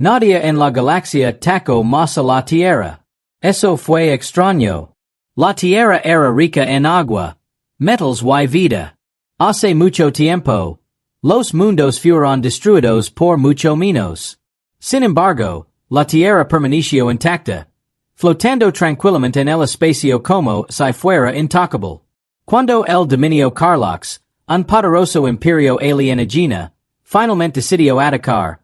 Nadie en la galaxia tacó más a la Tierra. Eso fue extraño. La Tierra era rica en agua, metals y vida. Hace mucho tiempo, los mundos fueron destruidos por mucho menos. Sin embargo, la Tierra permaneció intacta, flotando tranquilamente en el espacio como si fuera intocable. Cuando el dominio Carlox, un poderoso imperio alienígena, finalmente decidió atacar,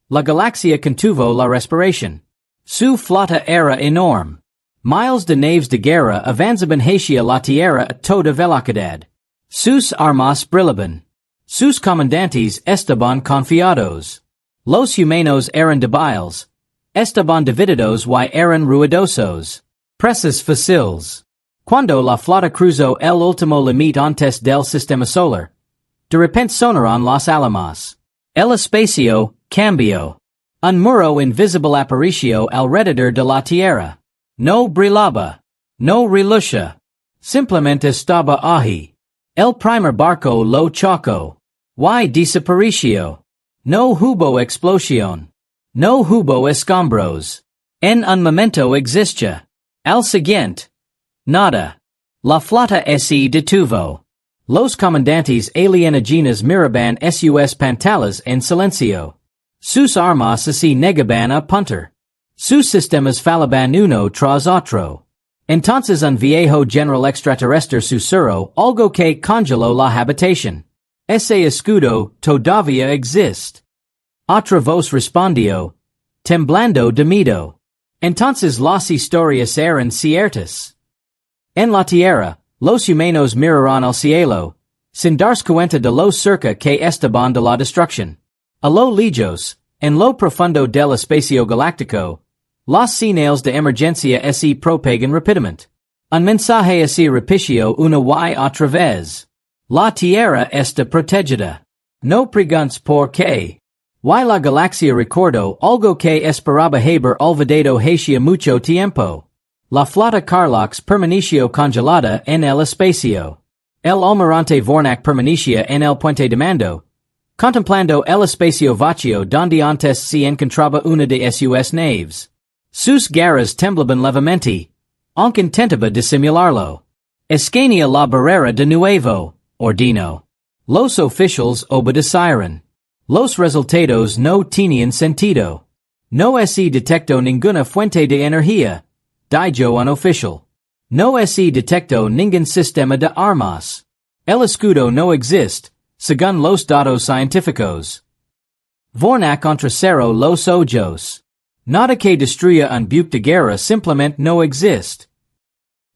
la galaxia contuvo la respiración. Su flota era enorme. Miles de naves de guerra avanzaban hacia la Tierra a toda velocidad. Sus armas brillaban. Sus comandantes estaban confiados. Los humanos eran débiles. Estaban divididos y eran ruidosos. Presas fáciles. Cuando la flota cruzó el último límite antes del sistema solar, de repente sonaron las alarmas. El espacio cambió. Un muro invisible apareció alrededor de la Tierra. No brillaba. No relucía. Simplemente estaba ahí. El primer barco lo chocó. Y desapareció. No hubo explosión. No hubo escombros. En un momento existía. Al siguiente. Nada. La flota se detuvo. Los comandantes alienígenas miraban sus pantallas en silencio. Sus armas se negaban a apuntar. Sus sistemas fallaban uno tras otro. Entonces un viejo general extraterrestre susurró algo que congeló la habitación. Ese escudo todavía existe. Otra voz respondió, temblando de miedo. Entonces las historias eran ciertas. En la Tierra, los humanos miraron al cielo, sin darse cuenta de lo cerca que estaban de la destrucción. A lo lejos, en lo profundo del espacio galáctico, las señales de emergencia se propagan rápidamente. Un mensaje se repitió una y otra vez. La Tierra está protegida. No preguntes por qué. Y la galaxia recordó algo que esperaba haber olvidado hacía mucho tiempo. La flota Carlox permaneció congelada en el espacio. El almirante Vornak permanecía en el puente de mando, contemplando el espacio vacío donde antes se encontraba una de sus naves. Sus garras temblaban levemente, aunque intentaba disimularlo. Escanea la barrera de nuevo, ordenó. Los oficiales obedecieron. Los resultados no tenían sentido. No se detectó ninguna fuente de energía, dijo un oficial. No se detectó ningún sistema de armas. El escudo no existe, según los datos científicos. Vornak entrecerró los ojos. Nada que destruya un buque de guerra simplemente no existe.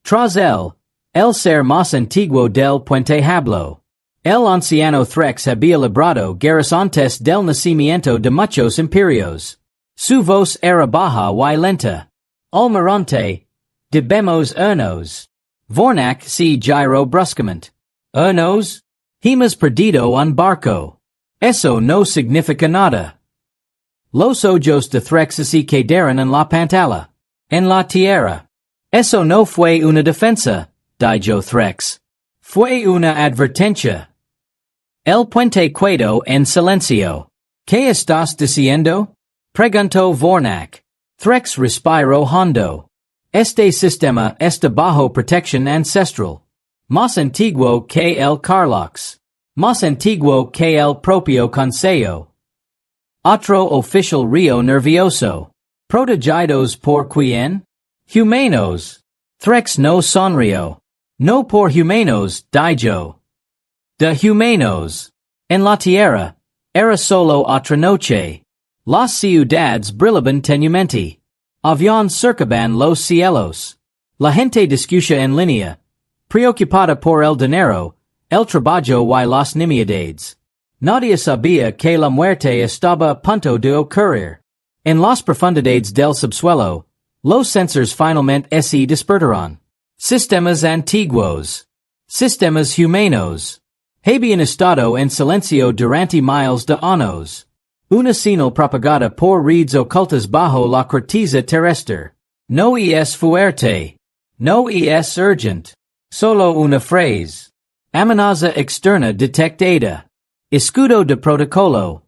Tras él, el ser más antiguo del puente habló. El anciano Threx había librado guerras antes del nacimiento de muchos imperios. Su voz era baja y lenta. Almirante, debemos irnos. Vornak se giró bruscamente. ¿Irnos? Hemos perdido un barco. Eso no significa nada. Los ojos de Threx se quedaron en la pantalla. En la Tierra. Eso no fue una defensa, dijo Threx. Fue una advertencia. El puente quedó en silencio. ¿Qué estás diciendo? Preguntó Vornak. Threx respiró hondo. Este sistema está bajo protección ancestral. Más antiguo que el Carlox. Más antiguo que el propio Consejo. Otro oficial río nervioso. ¿Protegidos por quién? Humanos. Threx no sonrió. No por humanos, dijo. De humanos. En la Tierra, era solo otra noche. Las ciudades brillaban tenuemente. Avión cercaban los cielos. La gente discutía en línea, preocupada por el dinero, el trabajo y las nimiedades. Nadie sabía que la muerte estaba a punto de ocurrir. En las profundidades del subsuelo, los sensores finalmente se despertaron. Sistemas antiguos. Sistemas humanos. Habían estado en silencio durante miles de años. Una señal propagada por redes ocultas bajo la corteza terrestre. No es fuerte. No es urgent. Solo una frase. Amenaza externa detectada. Escudo de protocolo.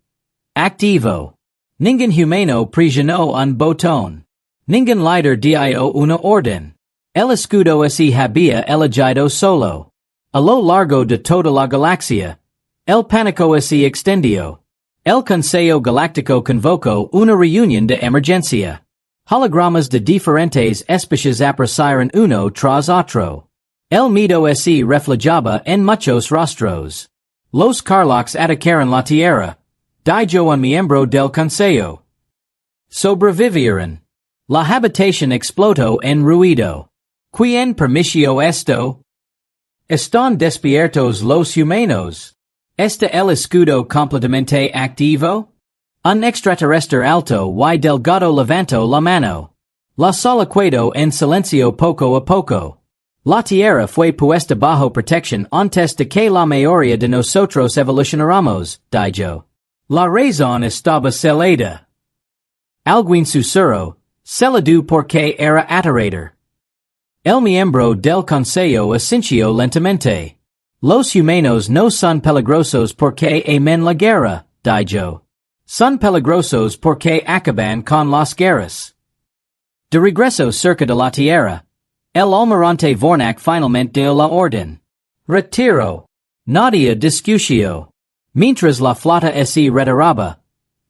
Activo. Ningún humano prisionó un botón. Ningún líder dio una orden. El escudo se había elegido solo. A lo largo de toda la galaxia. El pánico se extendió. El Consejo Galáctico convocó una reunión de emergencia. Hologramas de diferentes especies aparecieron uno tras otro. El miedo se reflejaba en muchos rostros. Los Carlocks atacaron la Tierra. Dijo un miembro del Consejo. Sobrevivieron. La habitación explotó en ruido. ¿Quién permitió esto? Están despiertos los humanos. ¿Está el escudo completamente activo? Un extraterrestre alto y delgado levantó la mano. La sala quedó en silencio poco a poco. La Tierra fue puesta bajo protección antes de que la mayoría de nosotros evolucionáramos, dijo. La razón estaba celada. Alguien susurró, celado porque era aterrador. El miembro del Consejo asintió lentamente. Los humanos no son peligrosos porque amen la guerra, dijo. Son peligrosos porque acaban con las guerras. De regreso cerca de la Tierra. El almirante Vornak finalmente dio la orden. Retiro. Nadie discutió. Mientras la flota se retiraba.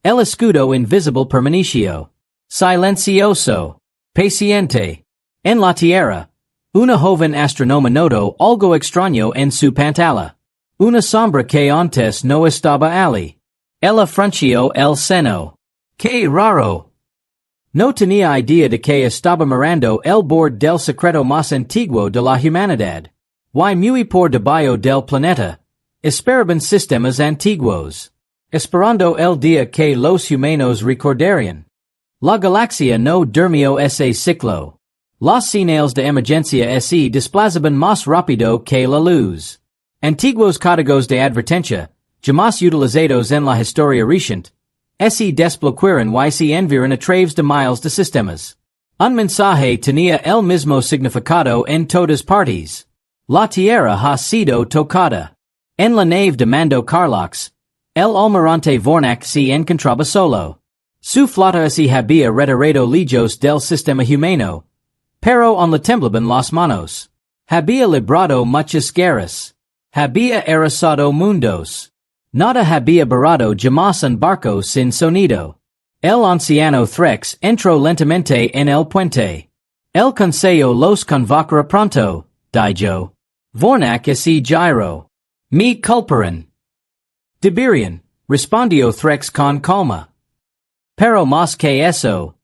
El escudo invisible permaneció. Silencioso. Paciente. En la Tierra. Una joven astrónoma notó algo extraño en su pantalla. Una sombra que antes no estaba allí. Ella frunció el seno. ¡Qué raro! No tenía idea de que estaba mirando el borde del secreto más antiguo de la humanidad. Y muy por debajo del planeta. Esperaban sistemas antiguos. Esperando el día que los humanos recordarían. La galaxia no durmió ese ciclo. Las señales de emergencia se desplazaban más rápido que la luz. Antiguos códigos de advertencia, jamás utilizados en la historia reciente, se desbloquearon y se enviaron a través de miles de sistemas. Un mensaje tenía el mismo significado en todas partes. La Tierra ha sido tocada. En la nave de mando Carlocks, el almirante Vornak se encontraba solo. Su flota se había retirado lejos del sistema humano. Pero on le temblaban las manos. Había librado muchas guerras. Había arrasado mundos. Nada había barrado jamás un barco sin sonido. El anciano Threx entró lentamente en el puente. El consejo los convocará pronto, dijo. Vornak se giró. Me culparan. Deberían, respondió Threx con calma. Pero más que eso.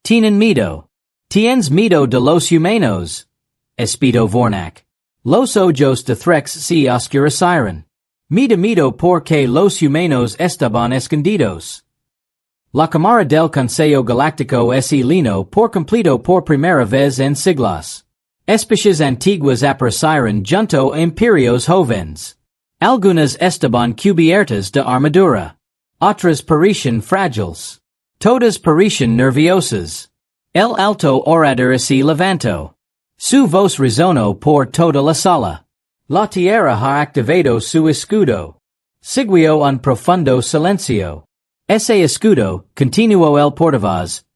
Tienen miedo. Tienes miedo de los humanos. Espito Vornak. Los ojos de Threx se oscurecieron. Miedo porque los humanos estaban escondidos. La cámara del Consejo Galáctico se llenó por completo por primera vez en siglos. Especies antiguas aparecieron junto a imperios jóvenes. Algunas estaban cubiertas de armadura. Otras parecían frágiles. Todas parecían nerviosas. El alto orador se levantó. Su voz resonó por toda la sala. La Tierra ha activado su escudo. Siguió un profundo silencio. Ese escudo, continuó el portavoz,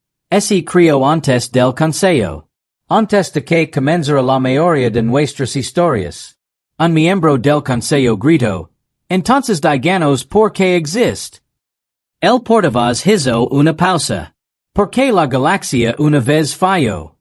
se creó antes del Consejo. Antes de que comenzara la mayoría de nuestras historias. Un miembro del Consejo gritó, entonces díganos por qué existe. El portavoz hizo una pausa. Porque la galaxia una vez falló.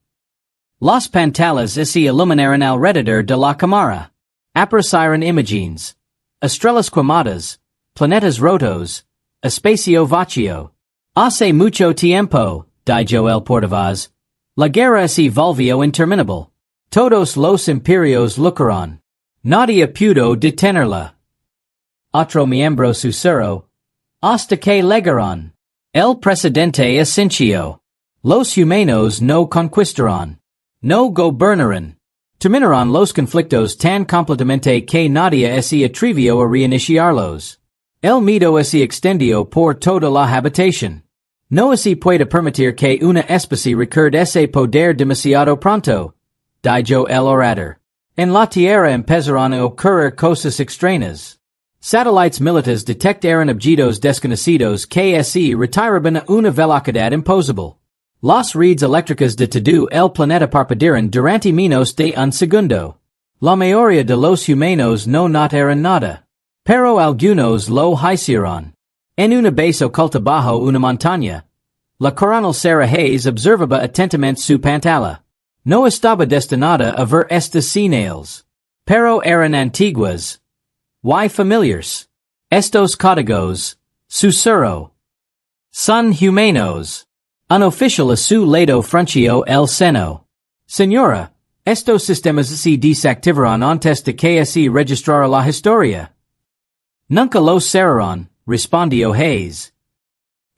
Las pantallas se iluminaron alrededor de la cámara. Aparecieron imágenes. Estrellas quemadas. Planetas rotos. Espacio vacío. Hace mucho tiempo, dijo el portavoz. La guerra se volvió interminable. Todos los imperios lucharon. Nadie pudo detenerla. Otro miembro susurró. Hasta que llegaron. El presidente asintió. Los humanos no conquistarán. No gobernarán. Terminarán los conflictos tan completamente que nadie se atrevió a reiniciarlos. El miedo se extendió por toda la habitación. No se puede permitir que una especie recuerde ese poder demasiado pronto, dijo el orador. En la Tierra empezaron a ocurrir cosas extrañas. Satellites militas detectaron objetos desconocidos que se retiraban a una velocidad imposible. Las redes eléctricas de todo el planeta parpadearon durante menos de un segundo. La mayoría de los humanos no notaron nada. Pero algunos lo hicieron. En una base oculta bajo una montaña, la coronel Sarah Hayes observaba atentamente su pantalla. No estaba destinada a ver estas señales. Pero eran antiguas. Y familiars. Estos códigos, susurro. Son humanos. Un oficial a su lado frunció el seno. Señora, estos sistemas se desactivaron antes de que se registrara la historia. Nunca los cerraron, respondió Hayes.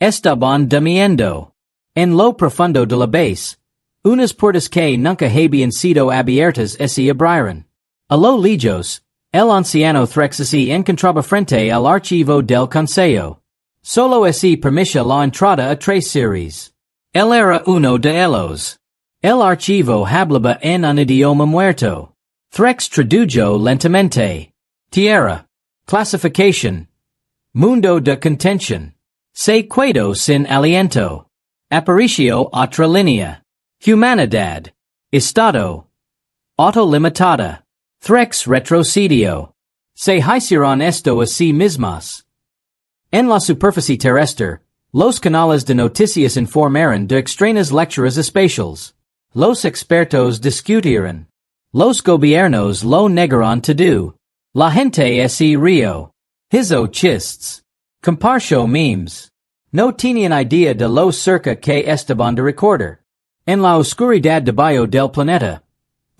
Estaban durmiendo. En lo profundo de la base, unas puertas que nunca habían sido abiertas se abrieron. A lo lejos, el anciano Threx se encontraba frente al archivo del consejo. Solo se permitía la entrada a 3 series. Él era uno de ellos. El archivo hablaba en un idioma muerto. Threx tradujo lentamente. Tierra. Clasificación. Mundo de contención. Se quedó sin aliento. Apareció otra línea. Humanidad. Estado. Autolimitada. Threx retrocedió. Se hicieron esto a sí mismas. En la superficie terrestre, los canales de noticias informaron de extrañas lecturas espaciales. Los expertos discutieron. Los gobiernos lo negaron todo. La gente se rió. Hizo chistes. Compartió memes. No tenían idea de lo cerca que estaban de recordar. En la oscuridad debajo del planeta,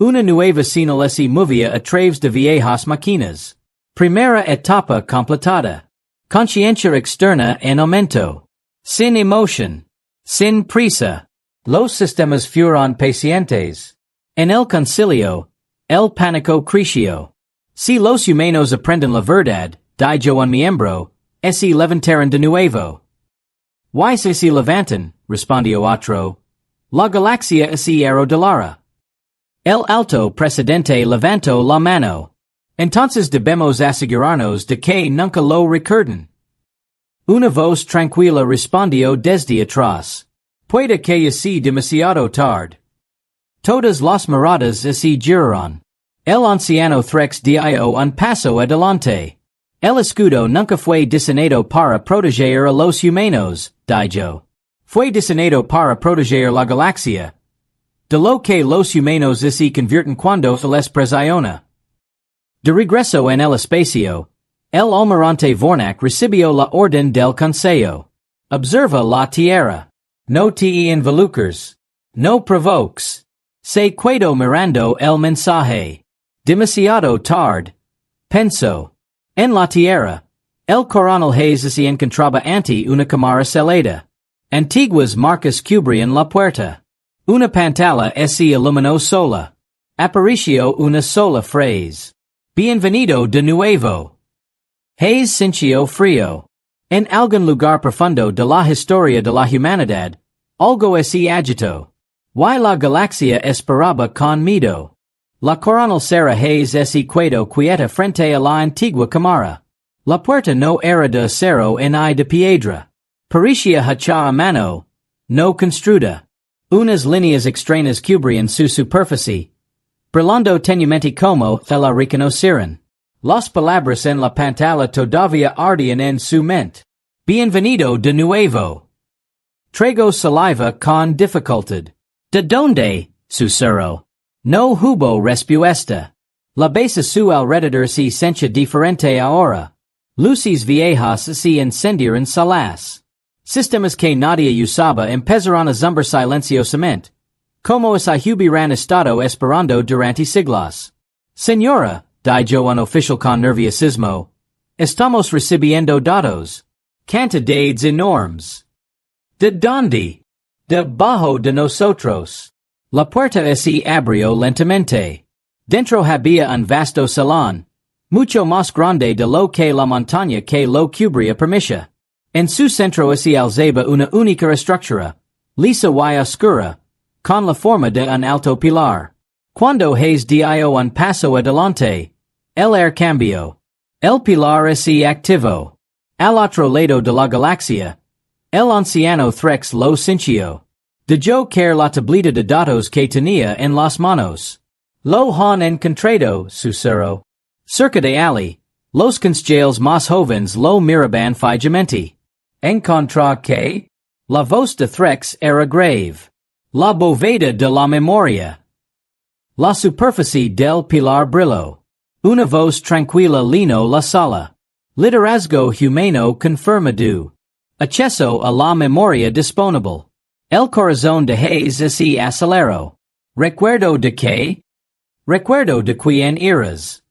una nueva señal se movía a través de viejas máquinas. Primera etapa completada. Conciencia externa en aumento. Sin emoción. Sin prisa. Los sistemas fueron pacientes. En el concilio, el pánico creció. Si los humanos aprenden la verdad, dijo un miembro, se levantaron de nuevo. ¿Y si se levantan? Respondió otro. La galaxia se arodelará. El alto presidente levantó la mano. Entonces debemos asegurarnos de que nunca lo recuerden. Una voz tranquila respondió desde atrás. Puede que sea demasiado tarde. Todas las miradas se giraron. El anciano Threx dio un paso adelante. El escudo nunca fue diseñado para proteger a los humanos, dijo. Fue diseñado para proteger la galaxia. De lo que los humanos se convierten cuando les presiona. De regreso en el espacio, el almirante Vornak recibió la orden del consejo. Observa la Tierra. No te involucres. No provoques. Se quedó mirando el mensaje. Demasiado tarde. Pensó. En la Tierra, el coronel Hayes se encontraba ante una cámara celada. Antiguas marcas cubrían la puerta. Una pantalla se iluminó sola. Apareció una sola frase. Bienvenido de nuevo. Hayes sintió frío. En algún lugar profundo de la historia de la humanidad, algo se agitó. Y la galaxia esperaba con miedo. La coronel Sarah Hayes se quedó quieta frente a la antigua cámara. La puerta no era de acero ni de piedra. Parecía hecha a mano, no construida. Unas líneas extrañas cubrían su superficie. Brillando tenuemente como la reconocieron. Las palabras en la pantalla todavía ardían en su mente. Bienvenido de nuevo. Traigo saliva con dificultad. ¿De dónde? Susurró. No hubo respuesta. La base su alrededor se sentía diferente ahora. Luces viejas se encendieron solas. Sistemas que nadie usaba empezaron a zumbar silenciosamente. Como si hubieran estado esperando durante siglos. Señora, dijo un oficial con nerviosismo. Estamos recibiendo datos. Cantidades enormes. ¿De dónde? Debajo de nosotros. La puerta se abrió lentamente. Dentro había un vasto salón, mucho más grande de lo que la montaña que lo cubría permitía. En su centro se alzaba una única estructura, lisa y oscura, con la forma de un alto pilar. Cuando Hayes dio un paso adelante, el aire cambió. El pilar ese activo. Al otro lado de la galaxia. El anciano threx lo cincio. De yo care la tablita de datos que tenía en las manos. Lo han encontrado, susurro. Cerca de ali. Los concheles más jóvenes lo miraban fijamente. Encontra que? La voz de threx era grave. La bóveda de la memoria. La superficie del pilar brilló. Una voz tranquila llenó la sala. Liderazgo humano confirmado. Acceso a la memoria disponible. El corazón de Hayes se aceleró. Recuerdo de qué? Recuerdo de quién eras.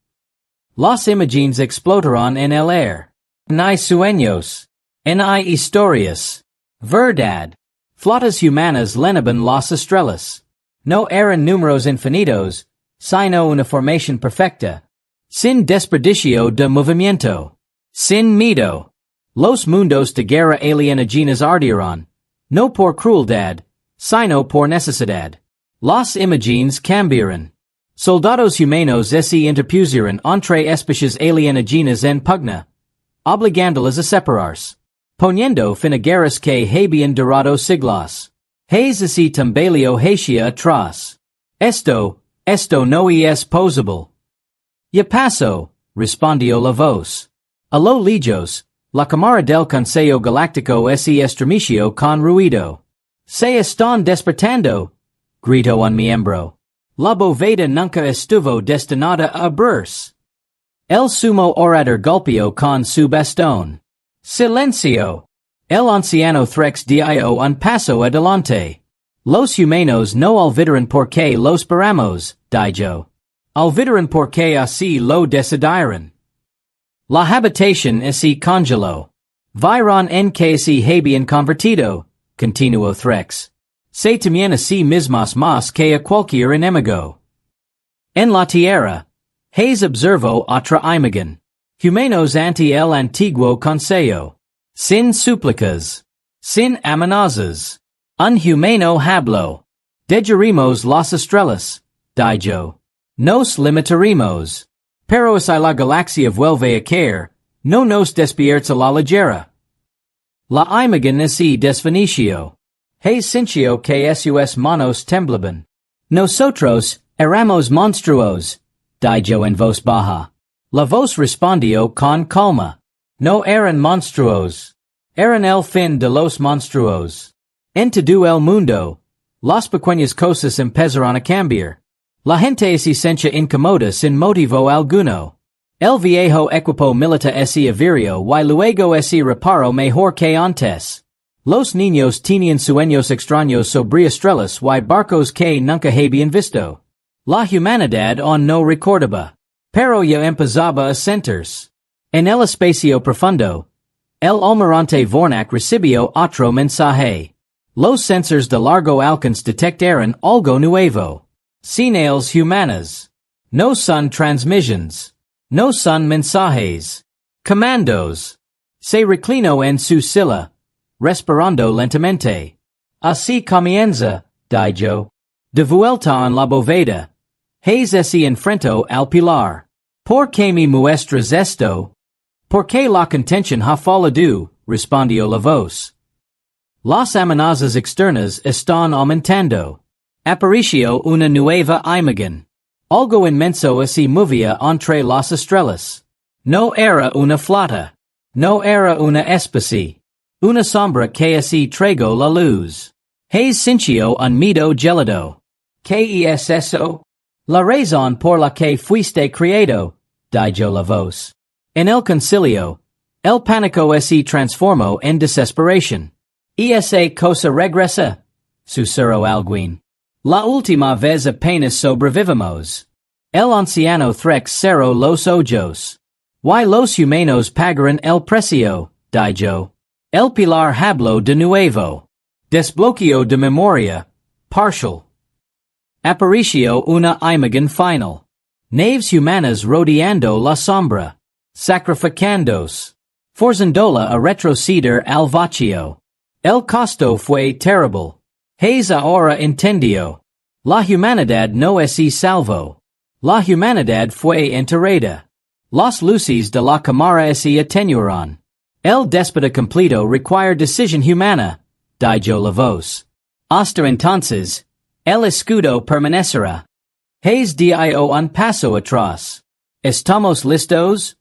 Las imágenes explotaron en el aire. En hay sueños. En hay historias. Verdad. Flotas humanas llenaban las estrellas. No eran números infinitos, sino una formación perfecta. Sin desperdicio de movimiento. Sin miedo. Los mundos de guerra alienígenas ardieron. No por crueldad, sino por necesidad. Las imágenes cambiaron. Soldados humanos se interpusieron entre especies alienígenas en pugna, obligándolas a separarse. Poniendo fin a guerras que habían durado siglos. Hayes se tambaleó hacia atrás. Esto no es posible. Ya pasó, respondió la voz. A lo lejos, la cámara del Consejo Galáctico se estremeció con ruido. Se están despertando, gritó un miembro. La bóveda nunca estuvo destinada a abrirse. El sumo orador golpeó con su bastón. Silencio. El anciano threx dio un paso adelante. Los humanos no olvidaron por qué los esperamos, dijo. Olvidaron por qué así lo decidieron. La habitación se congeló. Vieron en que se habían convertido, continuó threx. Se temían a sí mismos más que a cualquier enemigo. En la Tierra, Hayes observó otra imagen. Humanos ante el antiguo consejo. Sin súplicas. Sin amenazas. Un humano habló. Dejaremos las estrellas, dijo. Nos limitaremos. Pero si la galaxia vuelve a caer, no nos despierta la ligera. La imagen se desvaneció. Hayes sintió que sus manos temblaban. Nosotros éramos monstruos, dijo en voz baja. La voz respondió con calma. No eran monstruos. Eran el fin de los monstruos. En todo el mundo, las pequeñas cosas empezaron a cambiar. La gente se sentía incómoda sin motivo alguno. El viejo equipo militar se avió y luego se reparó mejor que antes. Los niños tenían sueños extraños sobre estrellas y barcos que nunca habían visto. La humanidad aún no recordaba. Pero ya empezaba a sentirse. En el espacio profundo, el almirante Vornak recibió otro mensaje. Los sensores de largo alcance detectaron algo nuevo. Señales humanas. No son transmissions. No son mensajes. Comandos. Se reclinó en su silla, respirando lentamente. Así comienza, dijo. De vuelta en la bóveda. Hayes se enfrentó al pilar. ¿Por qué me muestras esto? Porque la contención ha fallado, respondió la voz. Las amenazas externas están aumentando. Apareció una nueva imagen. Algo inmenso se movía entre las estrellas. No era una flota. No era una especie. Una sombra que se tragó la luz. Hayes sintió un miedo gélido. ¿Qué es eso? La razón por la que fuiste creado, dijo la voz. En el concilio, el pánico se transformó en desesperación. ¿Y esa cosa regresa? Susurró alguien. La última vez apenas sobrevivimos. El anciano threx cerró los ojos. Y los humanos pagaron el precio, dijo. El pilar habló de nuevo. Desbloqueo de memoria, partial. Apareció una imagen final. Naves humanas rodeando la sombra. Sacrificándose. Forzándola a retroceder al vacío. El costo fue terrible. Hayes ahora entendió. La humanidad no se salvó. La humanidad fue enterrada. Las luces de la cámara se atenuaron. El déspota completo require decisión humana, dijo la voz. Hasta entonces, el escudo permanecerá. Hayes dio un paso atrás. ¿Estamos listos?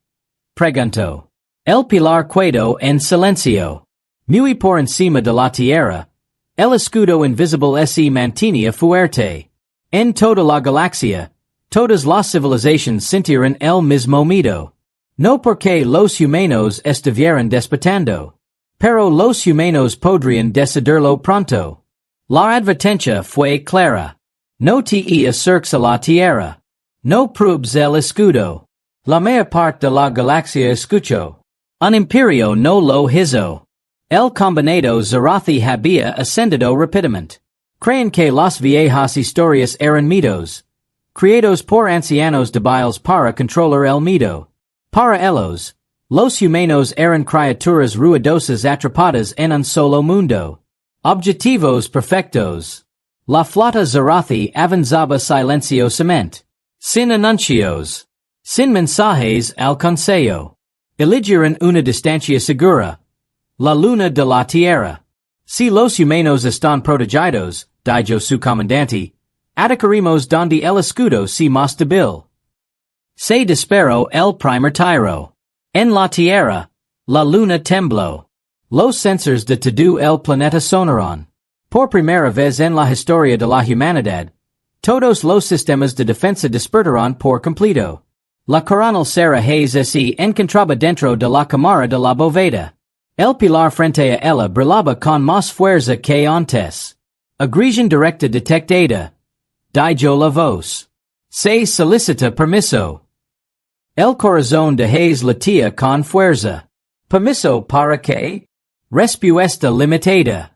Preguntó. El pilar quedó en silencio. Muy por encima de la tierra. El escudo invisible se mantenía fuerte. En toda la galaxia, todas las civilizaciones sintieron el mismo miedo. No porque los humanos estuvieran despertando. Pero los humanos podrían decidirlo pronto. La advertencia fue clara. No te acerques a la tierra. No pruebes el escudo. La mayor parte de la galaxia escuchó. Un imperio no lo hizo. El combinado Zarathi había ascendido rápidamente. Creen que las viejas historias eran mitos. Creados por ancianos débiles para controlar el miedo. Para ellos, los humanos eran criaturas ruidosas atrapadas en un solo mundo. Objetivos perfectos. La flota Zarathi avanzaba silenciosamente. Sin anuncios. Sin mensajes al consejo. Eligieron una distancia segura. La luna de la tierra. Si los humanos están protegidos, dijo su comandante, atacaremos donde el escudo sea más débil. Se disparó el primer tiro. En la tierra, la luna tembló. Los sensores de todo el planeta sonaron. Por primera vez en la historia de la humanidad, todos los sistemas de defensa despertaron por completo. La coronel Sarah Hayes se encontraba dentro de la cámara de la bóveda. El pilar frente a ella brillaba con más fuerza que antes. Agresión directa detectada. Dijo la voz. Se solicita permiso. El corazón de Hayes latía con fuerza. ¿Permiso para qué? Respuesta limitada.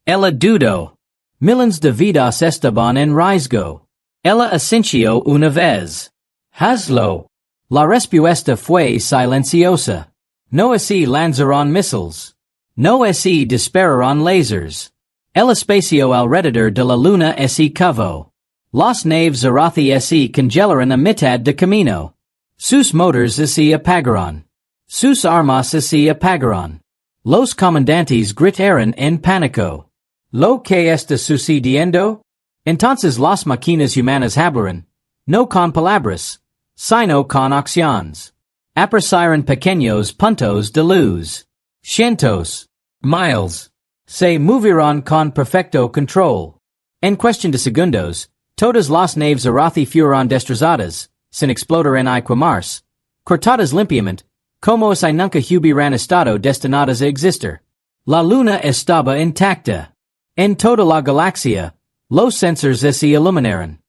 Ella dudó. Millones de vidas estaban en riesgo. Ella asintió una vez. Hazlo. La respuesta fue silenciosa. No se lanzaron misiles. No se dispararon lasers. El espacio alrededor de la luna se cavó. Las naves Zarathi se congelaron a mitad de camino. Sus motors se apagaron. Sus armas se apagaron. Los comandantes gritaron en pánico. ¿Lo que está sucediendo? Entonces las máquinas humanas hablaron, no con palabras, sino con acciones. Aparecieron pequeños puntos de luz. Cientos. Miles. Se movieron con perfecto control. En cuestión de segundos, todas las naves Zarathi fueron destrozadas, sin explotar en Iquamars, cortadas limpiamente, como si nunca hubieran estado destinadas a existir. La luna estaba intacta. En toda la galaxia, los sensores se iluminaron.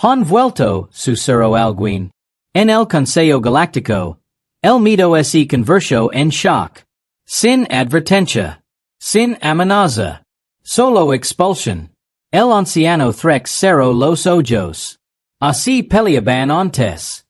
Han vuelto, susurró alguien. En el Consejo Galáctico, el miedo se convirtió en shock. Sin advertencia. Sin amenaza. Solo expulsión. El anciano Threx cerró los ojos. Así peleaban antes.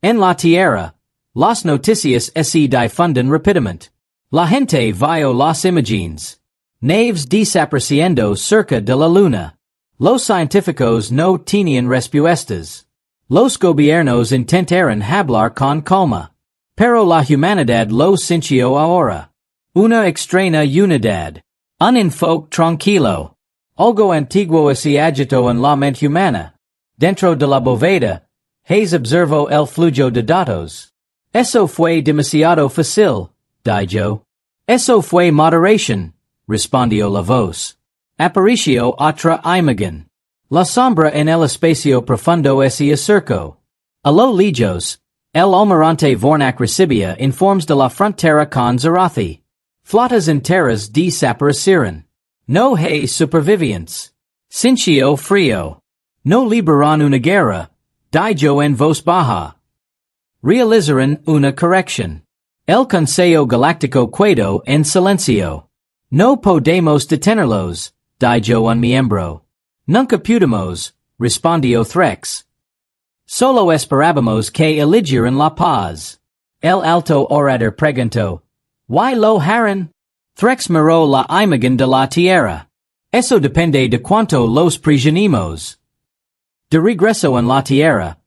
En la Tierra, las noticias se difunden rápidamente. La gente vio las imágenes. Naves desapareciendo cerca de la luna. Los científicos no tenían respuestas. Los gobiernos intentaron hablar con calma. Pero la humanidad lo sintió ahora. Una extraña unidad. Un enfoque tranquilo. Algo antiguo se agitó en la mente humana. Dentro de la bóveda, Hayes observó el flujo de datos. Eso fue demasiado fácil, dijo. Eso fue moderación, respondió la voz. Apareció otra imagen. La sombra en el espacio profundo se acercó. A lo lejos, el almirante Vornak recibía informes de la frontera con Zarathi. Flotas enteras desaparecieron. No hay supervivientes. Sintió frío. No liberaron una guerra, dijo en voz baja. Realizaron una corrección. El Consejo Galáctico quedó en silencio. No podemos detenerlos, dijo un miembro. Nunca pudimos, respondió Threx. Solo esperábamos que eligieran la paz. El alto orador preguntó. ¿Why lo harán? Threx miró la imagen de la Tierra. Eso depende de cuánto los presionemos. De regreso en la Tierra,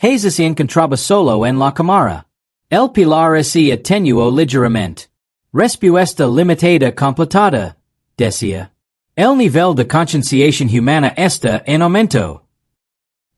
Hayes se encontraba solo en la cámara. El pilar se atenuó ligeramente. Respuesta limitada completada, decía. El nivel de concienciación humana está en aumento.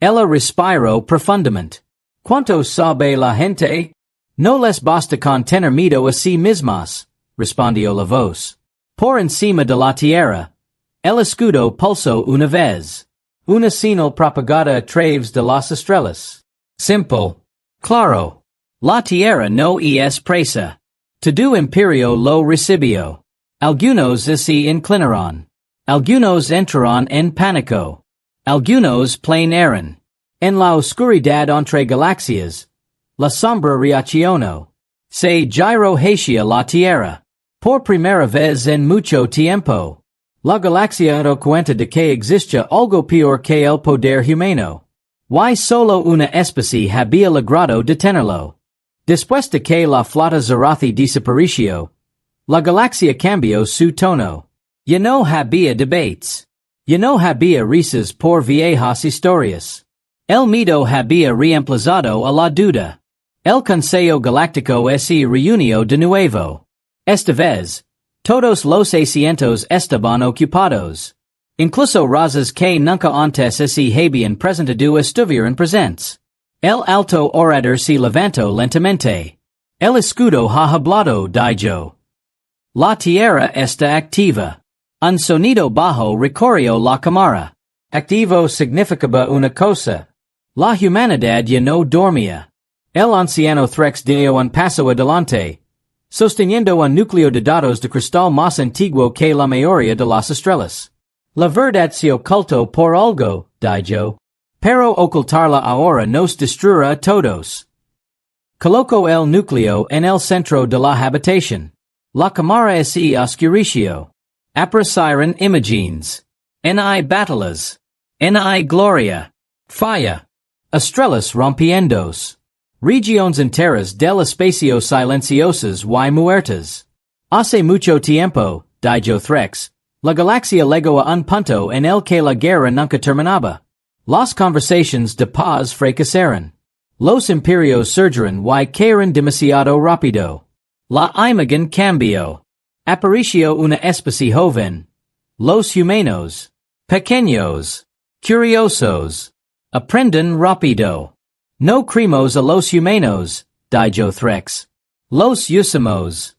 Ella respiró profundamente. ¿Cuánto sabe la gente? No les basta con tener miedo a sí mismas, respondió la voz. Por encima de la tierra. El escudo pulsó una vez. Una señal propagada a través de las estrellas. Simple. Claro. La tierra no es presa. Todo imperio lo recibió. Algunos se inclinaron. Algunos entraron en pánico. Algunos planearon. En la oscuridad entre galaxias. La sombra reaccionó. Se giró hacia la tierra. Por primera vez en mucho tiempo. La galaxia dio cuenta de que existe algo peor que el poder humano. Y solo una especie había logrado detenerlo. Después de que la flota Zarathi desapareció, la galaxia cambió su tono. Ya no había debates. Ya no había risas por viejas historias. El miedo había reemplazado a la duda. El Consejo Galáctico se reunió de nuevo. Esta vez, todos los asientos estaban ocupados. Incluso razas que nunca antes se habían presentado estuvieron presentes. El alto orador se levantó lentamente. El escudo ha hablado, dijo. La tierra está activa. Un sonido bajo recorrió la cámara. Activo significaba una cosa. La humanidad ya no dormía. El anciano Threx dio un paso adelante, sosteniendo un núcleo de datos de cristal más antiguo que la mayoría de las estrellas. La verdad se ocultó por algo, dijo. Pero ocultarla ahora nos destruirá a todos. Colocó el núcleo en el centro de la habitación. La cámara se oscureció. Aparecieron imágenes. Hay batallas. Hay gloria. Falla. Estrellas rompiéndose. Regiones enteras del espacio silenciosas y muertas. Hace mucho tiempo, dijo Threx, la galaxia llegó a un punto en el que la guerra nunca terminaba. Las conversaciones de paz fracasaron. Los imperios surgieron y cayeron demasiado rápido. La imagen cambió. Apareció una especie joven. Los humanos. Pequeños. Curiosos. Aprenden rápido. No creemos a los humanos, dijo Threx. Los usamos.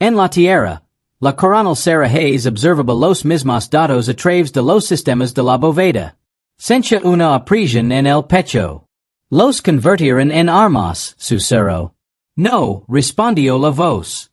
En la Tierra, la coronel Sarah Hayes observaba los mismos datos a través de los sistemas de la bóveda. Sentía una opresión en el pecho. Los convirtieron en armas, susurró. No, respondió la voz.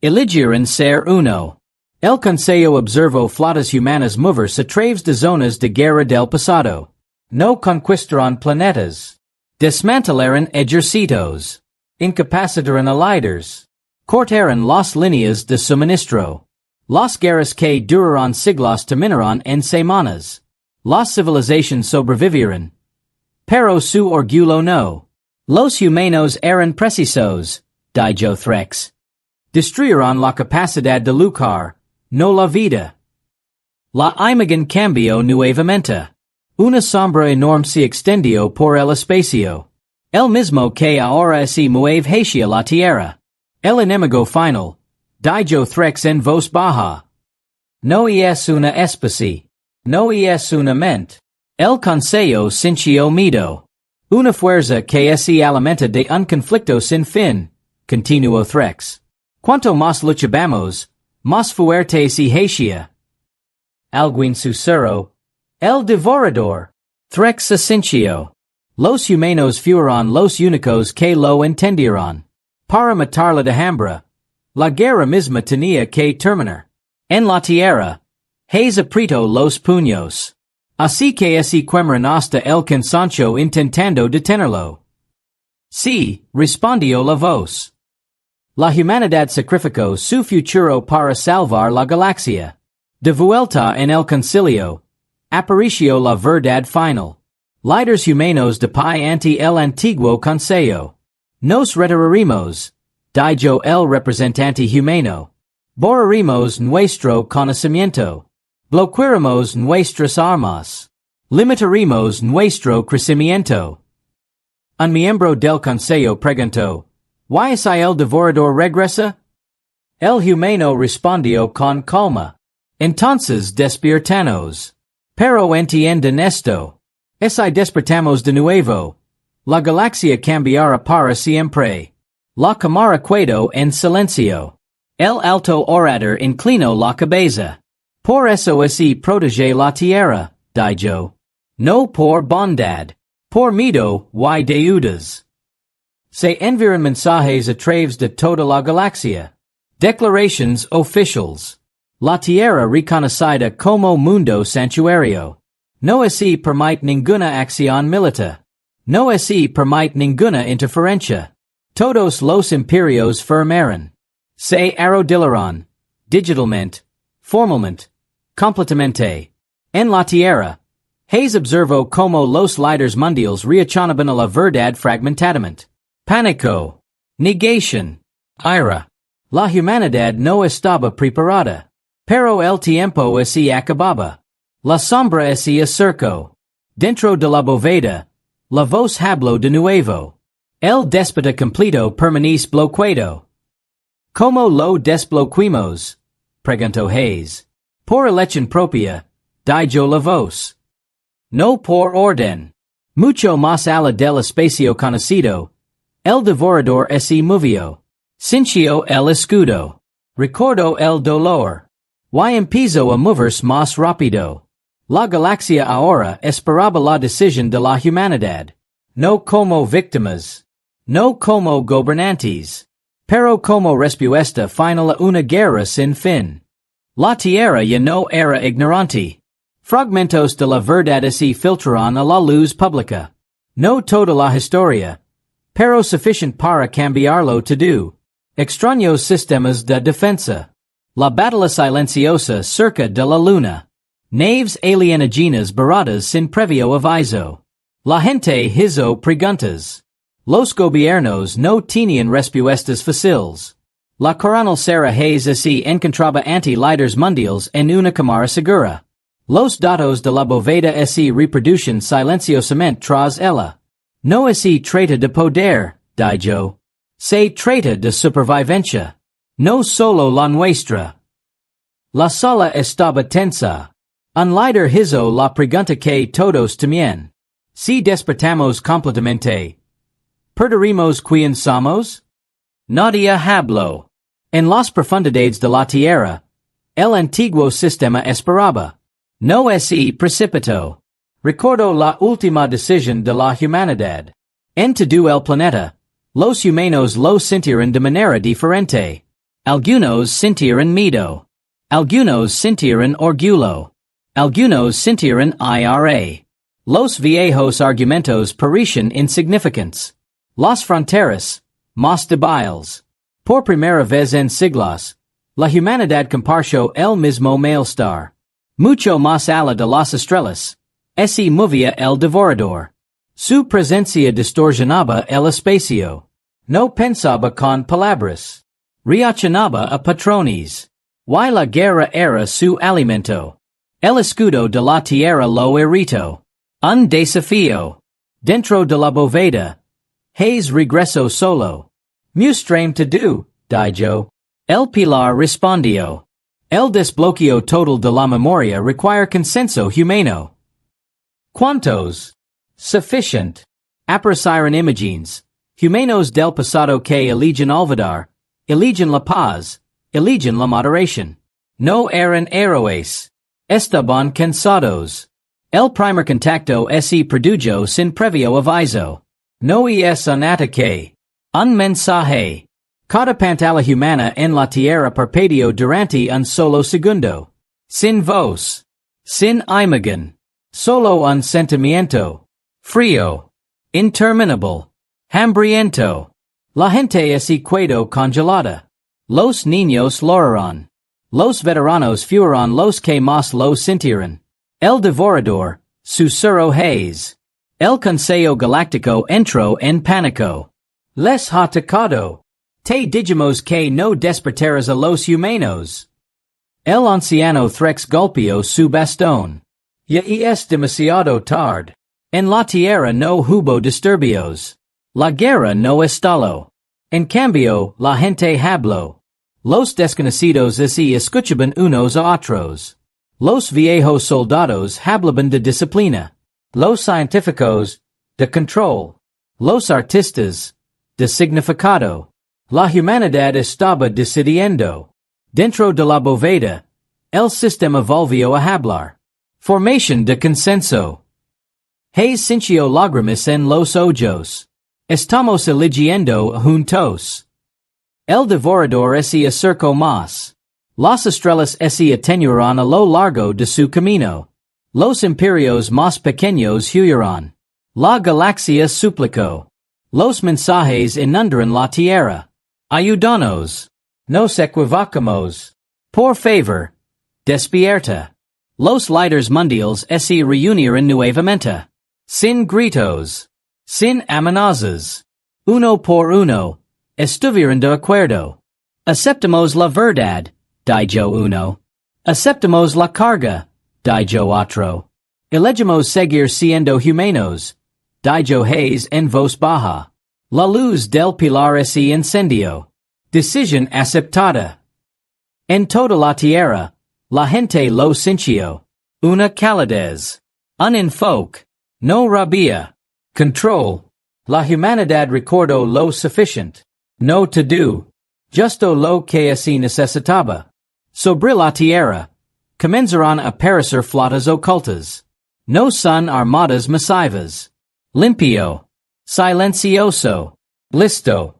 Eligieron ser uno. El Consejo observó flotas humanas moverse a través de zonas de guerra del pasado. No conquistaron planetas. Desmantelaron ejércitos. Incapacitaron a líderes. Cortaron las líneas de suministro. Las guerras que duraron siglos terminaron en semanas. Las civilizaciones sobrevivieron. Pero su orgullo no. Los humanos eran precisos, dijo Threx. Destruyeron la capacidad de luchar, no la vida. La imagen cambió nuevamente. Una sombra enorme se extendió por el espacio. El mismo que ahora se mueve hacia la tierra. El enemigo final, dijo Threx en voz baja. No es una especie. No es una mente. El Consejo sintió miedo. Una fuerza que se alimenta de un conflicto sin fin, continuó Threx. Cuanto más luchábamos, más fuerte se hacía. Alguien susurró. El devorador. Threx asintió. Los humanos fueron los únicos que lo entendieron. Para matar la dehambra, la guerra misma tenía que terminar. En la tierra, Hayes apretó los puños. Así que se quemaron hasta el cansancio intentando detenerlo. Sí, respondió la voz. La humanidad sacrificó su futuro para salvar la galaxia. De vuelta en el concilio, apareció la verdad final. Líderes humanos de pie ante el antiguo consejo. Nos retiraremos, dijo el representante humano. Borraremos nuestro conocimiento. Bloquearemos nuestras armas. Limitaremos nuestro crecimiento. Un miembro del Consejo preguntó, ¿Why si el devorador regresa? El humano respondió con calma. Entonces despiertanos. Pero entienden esto. Si despertamos de nuevo. La galaxia cambiará para siempre. La cámara quedó en silencio. El alto orador inclinó la cabeza. Por eso protege la Tierra, dijo. No por bondad. Por miedo y deudas. Se enviaron mensajes a través de toda la galaxia. Declarations oficials. La Tierra reconocida como mundo santuario. No permite ninguna acción militar. No permite ninguna interferencia. Todos los imperios firmaron. Se arrodillaron. Digitalmente. Formalmente. Completamente. En la Tierra. Hayes observó como los líderes mundiales reachonaban a la verdad fragmentadamente. Pánico. Negation. Ira. La humanidad no estaba preparada. Pero el tiempo acababa. La sombra se acercó. Dentro de la bóveda. La voz habló de nuevo. El déspota completo permanece bloqueado. ¿Cómo lo desbloqueamos? Preguntó Hayes. Por elección propia, dijo la voz. No por orden. Mucho más allá del espacio conocido. El devorador se movió. Sintió el escudo. Recordó el dolor. Y empezó a moverse más rápido. La galaxia ahora esperaba la decisión de la humanidad. No como víctimas. No como gobernantes. Pero como respuesta final a una guerra sin fin. La Tierra ya no era ignorante. Fragmentos de la verdad se filtraron a la luz pública. No toda la historia. Pero suficiente para cambiarlo todo. Extraños sistemas de defensa. La batalla silenciosa cerca de la luna. Naves alienígenas baratas sin previo aviso. La gente hizo preguntas. Los gobiernos no tenían respuestas fáciles. La coronel Sarah Hayes se encontraba ante líderes mundiales en una cámara segura. Los datos de la bóveda se reproducen silenciosamente tras ella. No trata de poder, dijo. Se trata de supervivencia. No solo la nuestra. La sala estaba tensa. Un líder hizo la pregunta que todos temían. Si despertamos completamente. ¿Perderemos quién somos? Nadie habló. En las profundidades de la Tierra, el antiguo sistema esperaba. No se precipitó. Recordó la última decisión de la humanidad. En todo el planeta, los humanos lo sintieron de manera diferente. Algunos sintieron miedo. Algunos sintieron orgullo. Algunos sintieron ira. Los viejos argumentos parecían insignificantes. Las fronteras, más débiles. Por primera vez en siglos, la humanidad compartió el mismo malestar. Mucho más allá de las estrellas. Se movía el devorador. Su presencia distorsionaba el espacio. No pensaba con palabras. Reaccionaba a patrones. Y la guerra era su alimento. El escudo de la tierra lo irritó. Un desafío. Dentro de la bóveda. Hayes regresó solo. Mustrame to do, dijo. El pilar respondió. El desbloqueo total de la memoria require consenso humano. ¿Cuántos? Sufficient. Aparecieron imágenes. Humanos del pasado que eligen olvidar, eligen la paz, eligen la moderación. No eran héroes. Estaban cansados. El primer contacto se produjo sin previo aviso. No es un ataque. Un mensaje. Cada pantalla humana en la tierra parpadeó durante un solo segundo. Sin voz. Sin imagen. Solo un sentimiento. Frío. Interminable. Hambriento. La gente se quedó congelada. Los niños lloraron. Los veteranos fueron los que más lo sintieron. El devorador, susurró Hayes. El Consejo Galáctico entró en pánico. Les ha atacado. Te dijimos que no despertaras a los humanos. El anciano Threx golpeó su bastón. Ya es demasiado tarde. En la tierra no hubo disturbios. La guerra no estalo. En cambio, la gente habló. Los desconocidos y escuchaban unos a otros. Los viejos soldados hablaban de disciplina. Los científicos, de control. Los artistas, de significado. La humanidad estaba decidiendo. Dentro de la bóveda, el sistema volvió a hablar. Formación de consenso. Hayes sintió lágrimas en los ojos. Estamos eligiendo juntos. El devorador se acercó más. Las estrellas se atenuaron a lo largo de su camino. Los imperios más pequeños huyeron. La galaxia suplicó. Los mensajes inundaron la Tierra. Ayúdanos. Nos equivocamos. Por favor. Despierta. Los líderes mundiales se reunieron nuevamente. Sin gritos. Sin amenazas. Uno por uno. Estuvieron de acuerdo. Aceptamos la verdad, dijo uno. Aceptamos la carga, dijo otro. Elegimos seguir siendo humanos, dijo Hayes en voz baja. La luz del pilar se encendió. Decisión aceptada. En toda la tierra, la gente lo sintió. Una calidez. Un enfoque. No rabia. Control. La humanidad recordó lo suficiente. No to do. Justo lo que se necesitaba. Sobre la tierra. Comenzaron a aparecer flotas ocultas. No son armadas masivas. Limpio. Silencioso. Listo.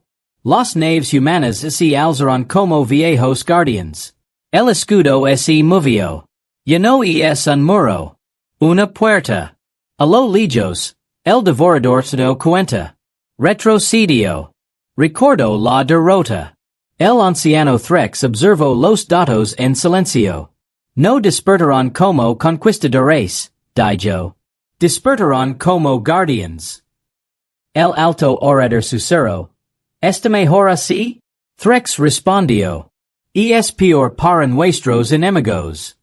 Las naves humanas se alzaron como viejos guardians. El escudo se movió. Lleno es un muro. Una puerta. A lo lejos, el devorador se dio cuenta. Retrocedió. Recordó la derrota. El anciano Threx observó los datos en silencio. No despertaron como conquistadores, dijo. Despertaron como guardians. El alto orador susurró. ¿Esta mejor así? Threx respondió. Es peor para nuestros enemigos.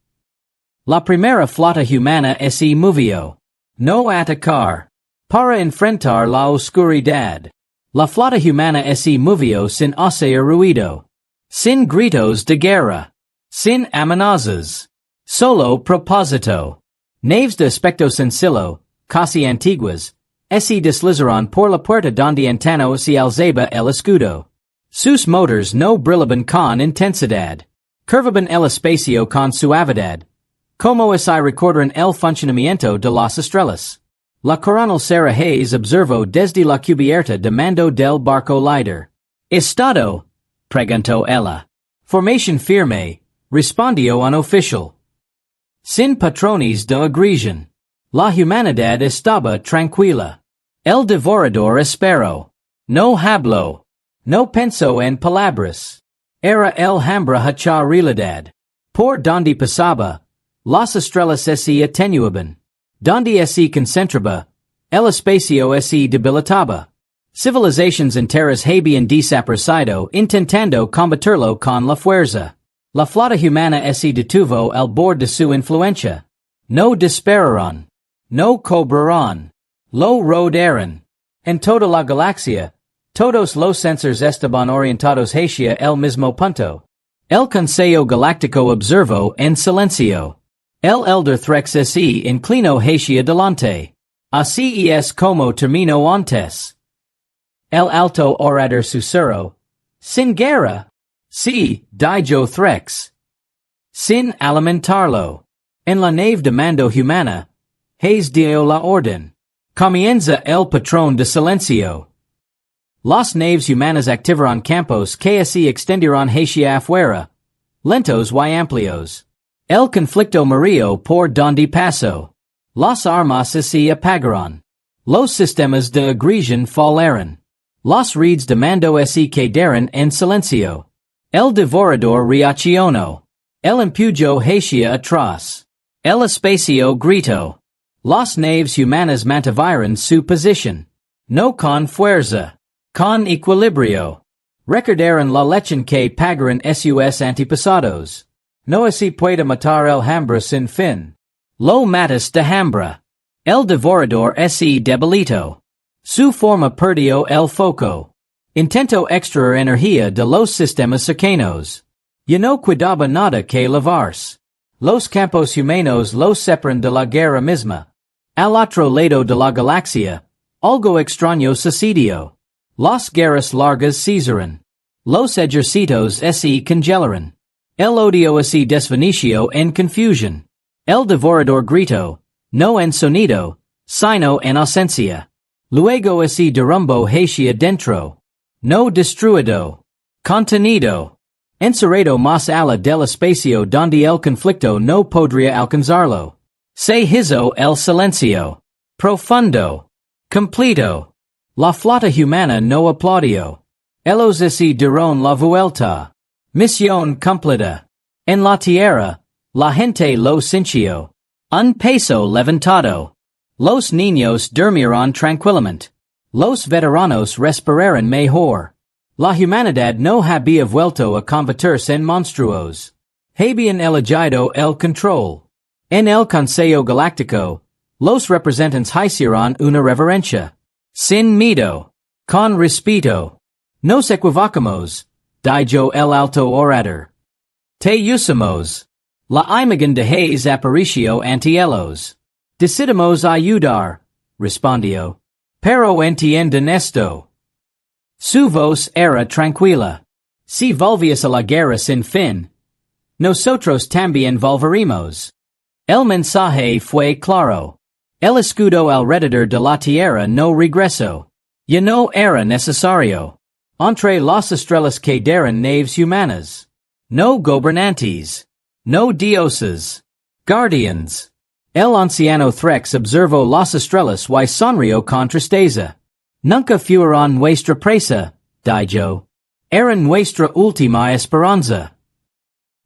La primera flota humana se movió. No atacar. Para enfrentar la oscuridad. La flota humana se movió sin hacer ruido. Sin gritos de guerra. Sin amenazas. Solo propósito. Naves de aspecto sencillo, casi antiguas, se deslizaron por la puerta donde antano se alzaba el escudo. Sus motors no brillaban con intensidad. Curvaban el espacio con suavidad. Como si recordaran el funcionamiento de las estrellas. La coronel Sarah Hayes observó desde la cubierta de mando del barco líder. ¿Estado? Preguntó ella. Formación firme, respondió un oficial. Sin patrones de agresión. La humanidad estaba tranquila. El devorador esperó. No habló. No pensó en palabras. Era el hambra hacha realidad. Por donde pasaba, las estrellas se atenuaban. Donde se concentraba, el espacio se debilitaba. Civilizations enteras habían desaparecido intentando combatirlo con la fuerza. La flota humana se detuvo al borde de su influencia. No dispararon. No cobraron. Lo rodearon. En toda la galaxia, todos los sensores estaban orientados hacia el mismo punto. El Consejo Galáctico observó en silencio. El elder Threx se inclinó hacia adelante. Así es como terminó antes. El alto orador susurró. Sin guerra. Sí, dijo Threx. Sin alimentarlo. En la nave de mando humana, Hayes dio la orden. Comienza el patrón de silencio. Las naves humanas activaron campos que se extendieron hacia afuera. Lentos y amplios. El conflicto murió por donde pasó. Las armas se apagaron. Los sistemas de agresión fallaron. Las redes de mando se quedaron en silencio. El devorador reaccionó. El empujó hacia atrás. El espacio gritó. Las naves humanas mantuvieron su posición. No con fuerza. Con equilibrio. Recordaron la leche que pagaron sus antepasados. No se puede matar el hambra sin fin. Lo matas de hambra. El devorador se debilitó. Su forma perdió el foco. Intento extraer energía de los sistemas cercanos. Ya no quedaba nada que lavarse. Los campos humanos los separan de la guerra misma. Al otro lado de la galaxia, algo extraño sucedió. Las guerras largas cesaron. Los ejércitos se congelaron. El odio se desvaneció en confusión. El devorador gritó, no en sonido, sino en ausencia. Luego se derrumbó hacia dentro. No destruido. Contenido. Encerrado más allá del espacio donde el conflicto no podría alcanzarlo. Se hizo el silencio. Profundo. Completo. La flota humana no aplaudió. Ellos se dieron la vuelta. Misión cumplida. En la Tierra, la gente lo sintió. Un peso levantado. Los niños durmieron tranquilamente. Los veteranos respiraron mejor. La humanidad no había vuelto a convertirse en monstruos. Habían elegido el control. En el Consejo Galáctico, los representantes hicieron una reverencia. Sin miedo. Con respeto. Nos equivocamos, dijo el alto orador. Te usamos. La imagen de Hayes apareció ante ellos. Decidimos ayudar, respondió. Pero entienden esto. Su voz era tranquila. Si volviese la guerra sin fin, nosotros también volveremos. El mensaje fue claro. El escudo alrededor de la Tierra no regresó. Ya no era necesario. Entre las estrellas quedaron naves humanas. No gobernantes. No dioses. Guardians. El anciano Threx observó las estrellas y sonrió con tristeza. Nunca fueron nuestra presa, dijo. Eran nuestra última esperanza.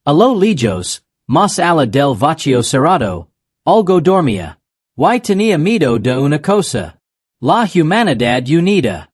A lo lejos, más allá del vacío cerrado, algo dormía. Y tenía miedo de una cosa. La humanidad unida.